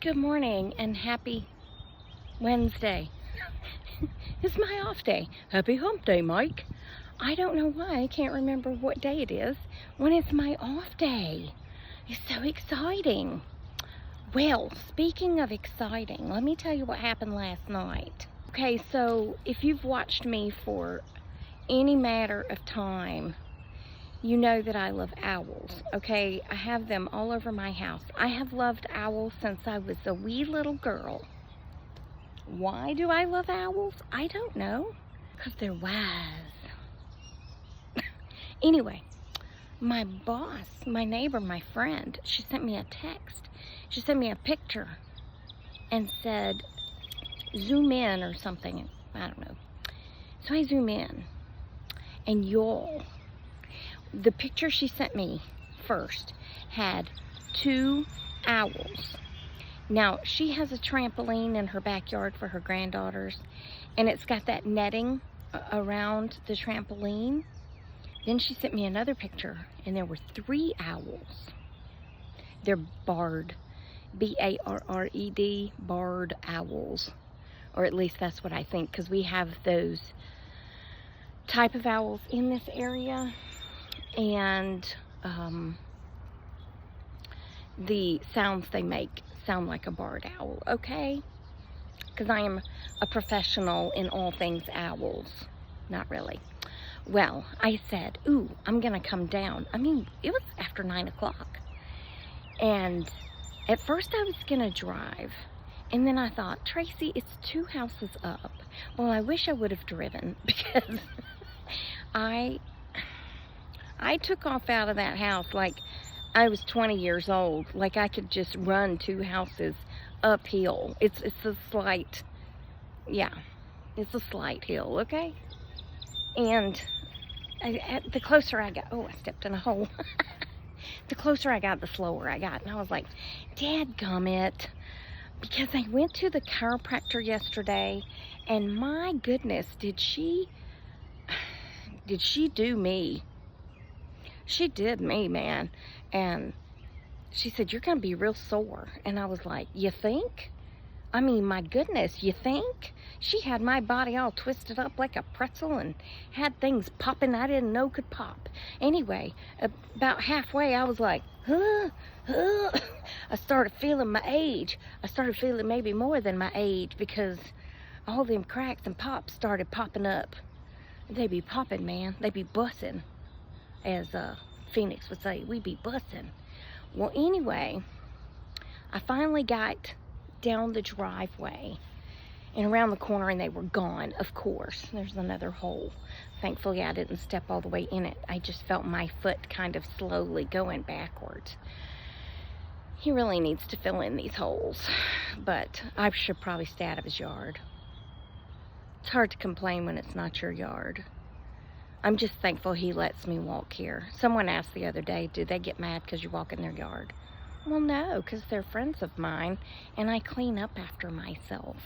Good morning and happy Wednesday. It's my off day. Happy hump day, Mike. I don't know why I can't remember what day it is when it's my off day. It's so exciting. Well, speaking of exciting, let me tell you what happened last night. Okay, so if you've watched me for any matter of time, you know that I love owls, okay? I have them all over my house. I have loved owls since I was a wee little girl. Why do I love owls? I don't know. Because they're wise. Anyway, my boss, my neighbor, my friend, she sent me a text. She sent me a picture and said, zoom in or something. I don't know. So I zoom in. And y'all, the picture she sent me first had 2 owls. Now, she has a trampoline in her backyard for her granddaughters, and it's got that netting around the trampoline. Then she sent me another picture, and there were 3 owls. They're barred, B-A-R-R-E-D, barred owls. Or at least that's what I think, because we have those type of owls in this area. And the sounds they make sound like a barred owl, okay? Because I am a professional in all things owls. Not really. Well, I said, ooh, I'm gonna come down. I mean, it was after 9 o'clock. And at first I was gonna drive. And then I thought, Tracy, it's 2 houses up. Well, I wish I would have driven because I took off out of that house like I was 20 years old. Like I could just run 2 houses uphill. It's a slight, yeah, it's a slight hill, okay? And the closer I got, oh, I stepped in a hole. The closer I got, the slower I got. And I was like, dadgummit. Because I went to the chiropractor yesterday, and my goodness, did she do me? She did me, man. And she said, you're going to be real sore. And I was like, you think? I mean, my goodness, you think? She had my body all twisted up like a pretzel and had things popping I didn't know could pop. Anyway, about halfway, I was like, huh. I started feeling my age. I started feeling maybe more than my age because all them cracks and pops started popping up. They be popping, man. They be bussin'. As Phoenix would say, we be bussin'. Well, anyway, I finally got down the driveway and around the corner, and they were gone, of course. There's another hole. Thankfully, I didn't step all the way in it. I just felt my foot kind of slowly going backwards. He really needs to fill in these holes, but I should probably stay out of his yard. It's hard to complain when it's not your yard. I'm just thankful he lets me walk here. Someone asked the other day, do they get mad because you walk in their yard? Well, no, because they're friends of mine, and I clean up after myself.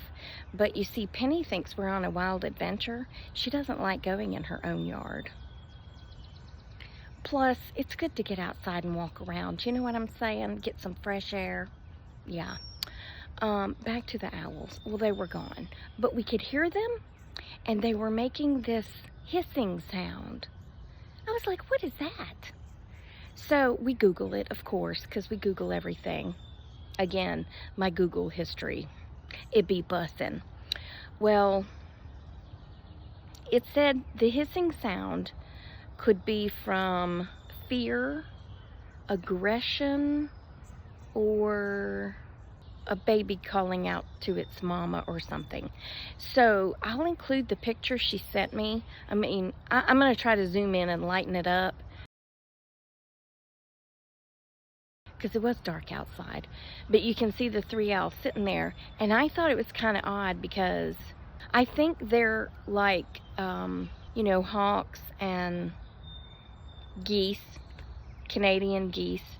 But you see, Penny thinks we're on a wild adventure. She doesn't like going in her own yard. Plus, it's good to get outside and walk around. You know what I'm saying? Get some fresh air. Yeah. Back to the owls. Well, they were gone. But we could hear them, and they were making this hissing sound. I was like, what is that? So we Google it, of course, because we Google everything. Again, my Google history. It be bussin'. Well, it said the hissing sound could be from fear, aggression, or a baby calling out to its mama or something. So I'll include the picture she sent me. I mean, I'm going to try to zoom in and lighten it up because it was dark outside. But you can see the 3 owls sitting there. And I thought it was kind of odd because I think they're like, you know, hawks and geese, Canadian geese.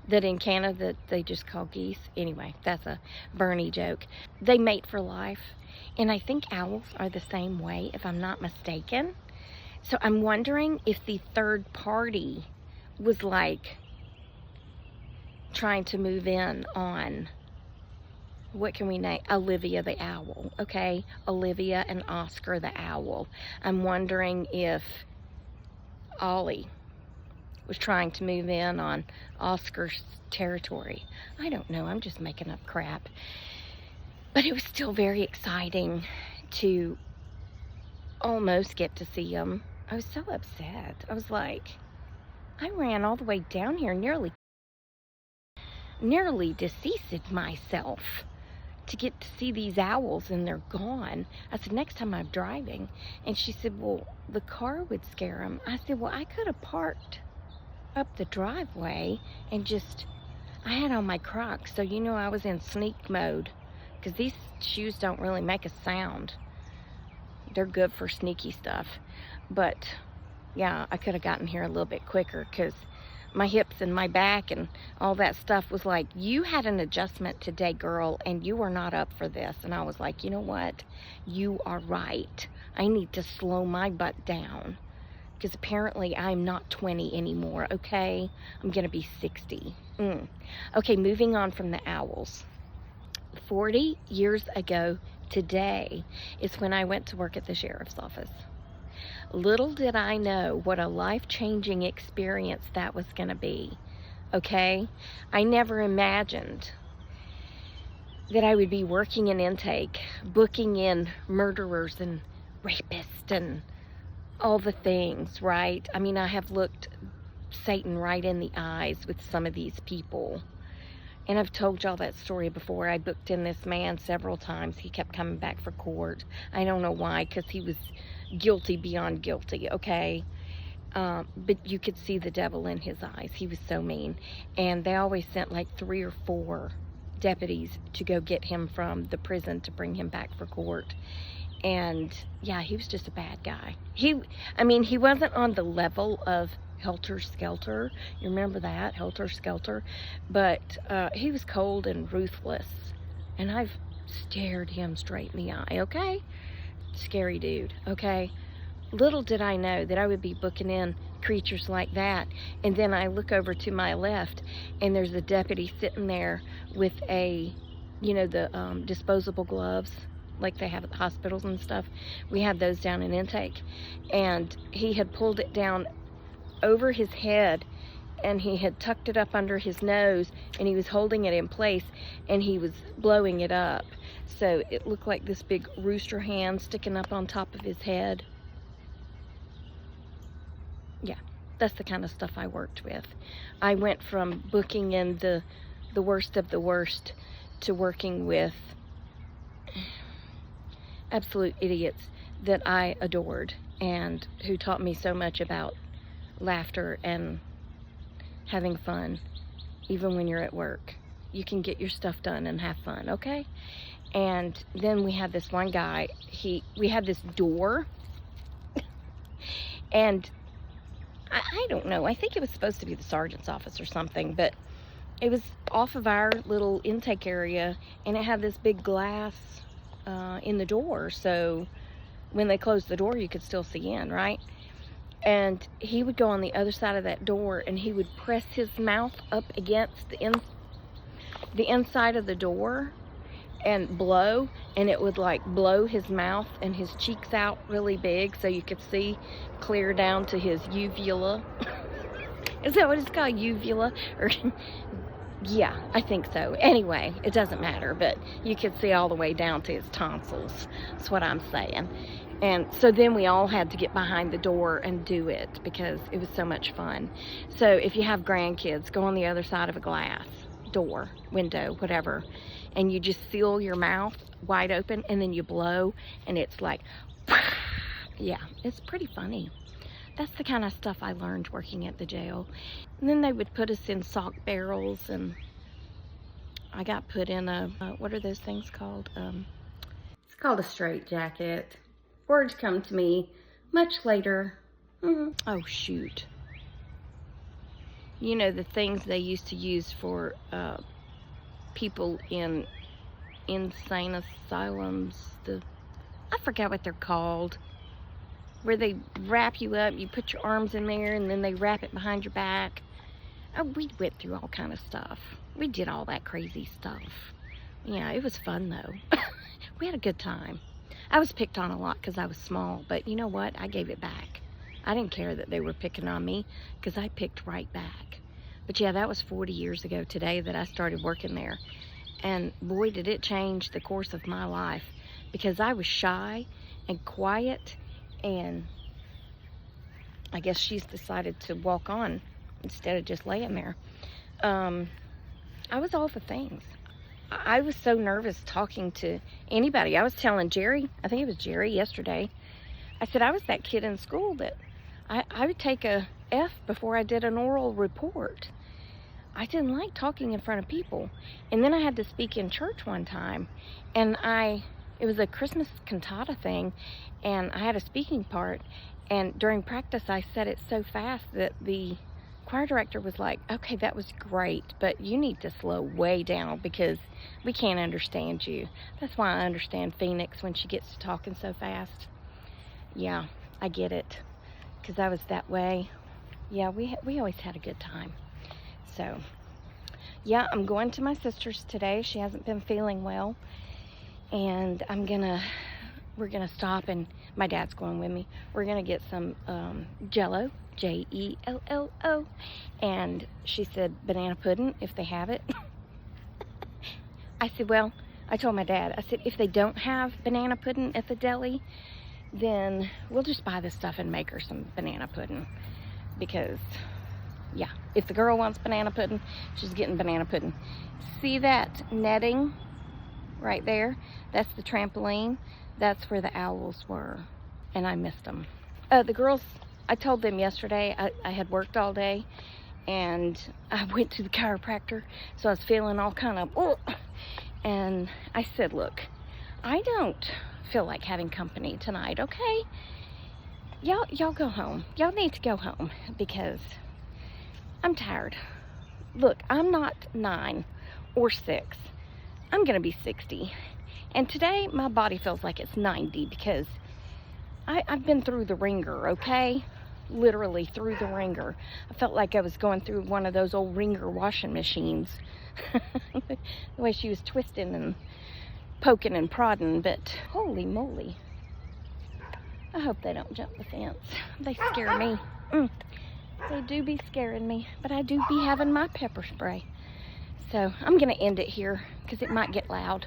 That in Canada they just call geese. Anyway, that's a Bernie joke. They mate for life. And I think owls are the same way, if I'm not mistaken. So I'm wondering if the third party was like trying to move in on what can we name? Olivia the owl, okay? Olivia and Oscar the owl. I'm wondering if Ollie was trying to move in on Oscar's territory. I don't know, I'm just making up crap. But it was still very exciting to almost get to see him. I was so upset. I was like, I ran all the way down here, nearly deceased myself to get to see these owls, and they're gone. I said, next time I'm driving. And she said, well, the car would scare them. I said, well, I could have parked up the driveway and just, I had on my Crocs, so you know I was in sneak mode, because these shoes don't really make a sound. They're good for sneaky stuff. But yeah, I could have gotten here a little bit quicker, because my hips and my back and all that stuff was like, you had an adjustment today, girl, and you are not up for this. And I was like, you know what? You are right. I need to slow my butt down, because apparently I'm not 20 anymore, okay? I'm gonna be 60. Okay, moving on from the owls. 40 years ago today is when I went to work at the sheriff's office. Little did I know what a life-changing experience that was going to be, okay? I never imagined that I would be working in intake, booking in murderers and rapists and all the things, right? I mean, I have looked Satan right in the eyes with some of these people. And I've told y'all that story before. I booked in this man several times. He kept coming back for court. I don't know why, because he was guilty beyond guilty, okay? But you could see the devil in his eyes. He was so mean. And they always sent like 3 or 4 deputies to go get him from the prison to bring him back for court. And yeah, he was just a bad guy. He wasn't on the level of Helter Skelter. You remember that? Helter Skelter. But he was cold and ruthless. And I've stared him straight in the eye, okay? Scary dude, okay? Little did I know that I would be booking in creatures like that. And then I look over to my left, and there's a deputy sitting there with a, you know, the disposable gloves like they have at the hospitals and stuff. We had those down in intake. And he had pulled it down over his head, and he had tucked it up under his nose, and he was holding it in place, and he was blowing it up. So it looked like this big rooster hand sticking up on top of his head. Yeah, that's the kind of stuff I worked with. I went from booking in the worst of the worst to working with absolute idiots that I adored, and who taught me so much about laughter and having fun, even when you're at work. You can get your stuff done and have fun, okay? And then we had this one guy, we had this door, and I don't know, I think it was supposed to be the sergeant's office or something, but it was off of our little intake area, and it had this big glass in the door, so when they closed the door, you could still see in, right? And he would go on the other side of that door, and he would press his mouth up against the inside of the door and blow, and it would like blow his mouth and his cheeks out really big so you could see clear down to his uvula. Is that what it's called, uvula? Or yeah, I think so. Anyway, it doesn't matter, but you could see all the way down to his tonsils. That's what I'm saying. And so then we all had to get behind the door and do it, because it was so much fun. So if you have grandkids, go on the other side of a glass door, window, whatever, and you just seal your mouth wide open, and then you blow, and it's like, yeah, it's pretty funny. That's the kind of stuff I learned working at the jail. And then they would put us in sock barrels, and I got put in a, what are those things called? It's called a straitjacket. Words come to me much later. Oh, shoot. You know, the things they used to use for people in insane asylums. I forgot what they're called. Where they wrap you up, you put your arms in there, and then they wrap it behind your back. Oh, we went through all kind of stuff. We did all that crazy stuff. Yeah, it was fun though. We had a good time. I was picked on a lot because I was small, but you know what? I gave it back. I didn't care that they were picking on me because I picked right back. But yeah, that was 40 years ago today that I started working there. And boy, did it change the course of my life, because I was shy and quiet, and I guess she's decided to walk on instead of just laying there. I was all the things. I was so nervous talking to anybody. I was telling Jerry, I think it was Jerry yesterday, I said I was that kid in school that I would take a F before I did an oral report. I didn't like talking in front of people. And then I had to speak in church one time, and it was a Christmas cantata thing, and I had a speaking part, and during practice I said it so fast that the choir director was like, okay, that was great, but you need to slow way down because we can't understand you. That's why I understand Phoenix when she gets to talking so fast. Yeah, I get it, because I was that way. Yeah, we always had a good time. So yeah, I'm going to my sister's today. She hasn't been feeling well, and we're gonna stop, and my dad's going with me. We're gonna get some Jello, Jello, and she said banana pudding if they have it. I said, well, I told my dad, I said, if they don't have banana pudding at the deli, then we'll just buy this stuff and make her some banana pudding, because yeah, if the girl wants banana pudding, she's getting banana pudding. See that netting right there? That's the trampoline. That's where the owls were, and I missed them. The girls, I told them yesterday I had worked all day, and I went to the chiropractor, so I was feeling all kind of, oh, and I said, look, I don't feel like having company tonight, okay? Y'all go home. Y'all need to go home, because I'm tired. Look, I'm not 9 or 6. I'm gonna be 60. And today my body feels like it's 90 because I've been through the ringer, okay? Literally through the ringer. I felt like I was going through one of those old ringer washing machines. The way she was twisting and poking and prodding, but holy moly. I hope they don't jump the fence. They scare me. They do be scaring me, but I do be having my pepper spray. So I'm gonna end it here because it might get loud.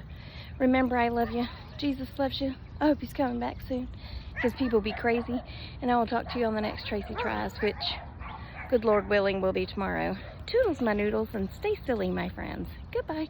Remember, I love you. Jesus loves you. I hope he's coming back soon, because people be crazy. And I will talk to you on the next Tracy Tries, which, good Lord willing, will be tomorrow. Toodles, my noodles, and stay silly, my friends. Goodbye.